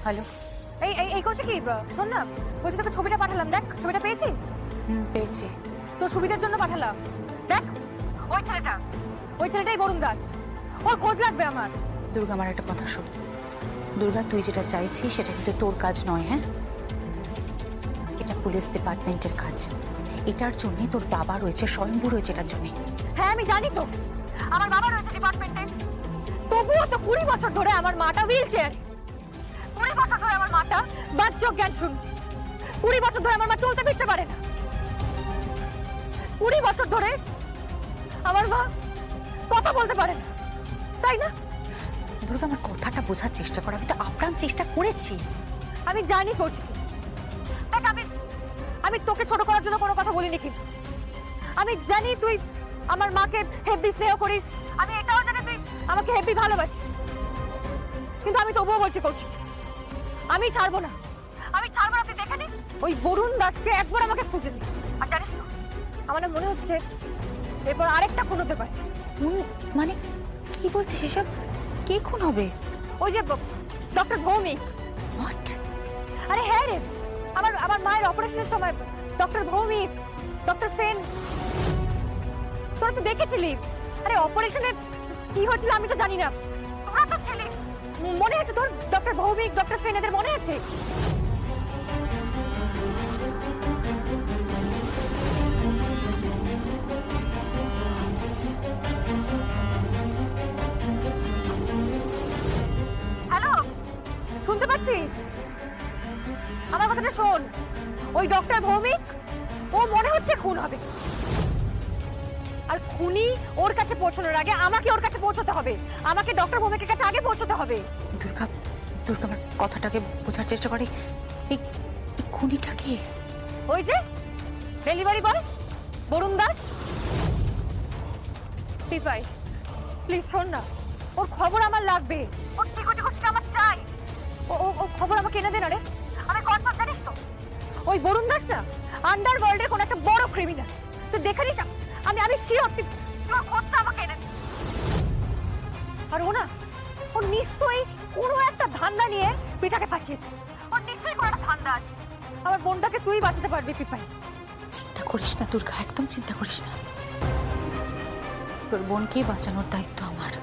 Hello. এই করছে কি? শোন না, বলছি তোকে ছবিটা পাঠালাম, দেখ ছবিটা পেয়েছিস? পেয়েছি। তোর সুবিধার জন্য পাঠালাম, দেখ ওই ছেলেটাই বরুণ দাস। ওর খোঁজ লাগবে আমার। দুর্গা, আমার একটা কথা শোন। দুর্গা, তুই যেটা চাইছিস সেটা কিন্তু তোর কাজ নয়, হ্যাঁ? এটা পুলিশ ডিপার্টমেন্টের কাজ। এটার জন্য তোর বাবা রয়েছে, স্বয়ম্ভু রয়েছে এটার জন্য। হ্যাঁ আমি জানি তো, আমার বাবা রয়েছে ডিপার্টমেন্টে। তবুও তো 20 বছর ধরে আমার মাটা হুইল চেয়ার। 20 বছর ধরে আমার মাটা বাহ্যক জ্ঞান শূন্য। 20 বছর ধরে আমার মা চলতে ফিরতে পারে না। 20 বছর ধরে আমার মা কথা বলতে পারে না, তাই না? দুর্গা, আমার কথাটা বোঝার চেষ্টা কর। আমি তো আপ্রাণ চেষ্টা করেছি। আমি জানি করছি। দেখ আমি তোকে ছোট করার জন্য কোনো কথা বলিনি, কিন্তু আমি জানি তুই আমার মাকে হেভি স্নেহ করিস। আমি এটাও জানি তুই আমাকে হেভি ভালোবাসিস, কিন্তু আমি তবুও বলছি করছি, আমি ছাড়বো না। তুই দেখে নি ওই বরুণ দাসকে একবার আমাকে খুঁজে নি। আর জানিস তো, আমার মনে হচ্ছে এরপর আরেকটা খুন হতে পারে। মানে কি বলছিস এসব? কে খুন হবে? ওই যে ডক্টর ভৌমিক। হোয়াট? আরে হ্যাঁ রে, আমার মায়ের অপারেশনের সময় ডক্টর ভৌমিক, ডক্টর সেন, তোরা তো দেখেছিলি। আরে অপারেশনে কি হয়েছিল আমি তো জানি না, তোরা তো ছিলি। মনে আছে তোর ডক্টর ভৌমিক, ডক্টর সেন, এদের মনে আছে? হ্যালো, শুনতে পাচ্ছিস? আমার কথাটা শোন। ওই ডক্টর ভৌমিক, ও মনে হচ্ছে খুন হবে। আর খুনি ওর কাছে পৌঁছানোর আগে আমাকে ওর কাছে পৌঁছতে হবে। আমাকে ডক্টর ভৌমিকের কাছে আগে পৌঁছতে হবে। দুর্গা, দুর্গা, আমার কথাটাকে বোঝার চেষ্টা করে। এই খুনিটা কে? ওই যে delivery boy Barun Das. Pipai, please শোন না, ওর খবর আমার লাগবে। ওর টিকো টিকো আমার চাই। ও খবর আমাকে এনে দে না রে। আমি কনফার্ম, জানিস তো ওই বরুণ দাস না আন্ডারওয়ার্ল্ডের কোন একটা বড় ক্রিমিনাল। তুই দেখে নিস, আমি শিওর তুই ওর খোঁজটা আমাকে এনে দে। আর ও নিশ্চয়ই কোনো একটা ধান্দা নিয়ে পিঠাকে ফাঁসিয়েছে। ওর নিশ্চয়ই কোনো একটা ধান্দা আছে। আমার বোনটাকে তুই বাঁচাতে পারবি পিপাই। চিন্তা করিস না দুর্গা, একদম চিন্তা করিস না। তোর বোনকেই বাঁচানোর দায়িত্ব আমার।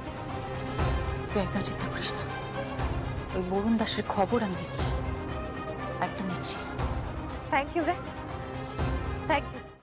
তুই একদম চিন্তা করিস না। ওই বরুণ দাসের খবর আমি নিচ্ছি, একদম নিচ্ছি। থ্যাংক ইউ রে, থ্যাংক ইউ।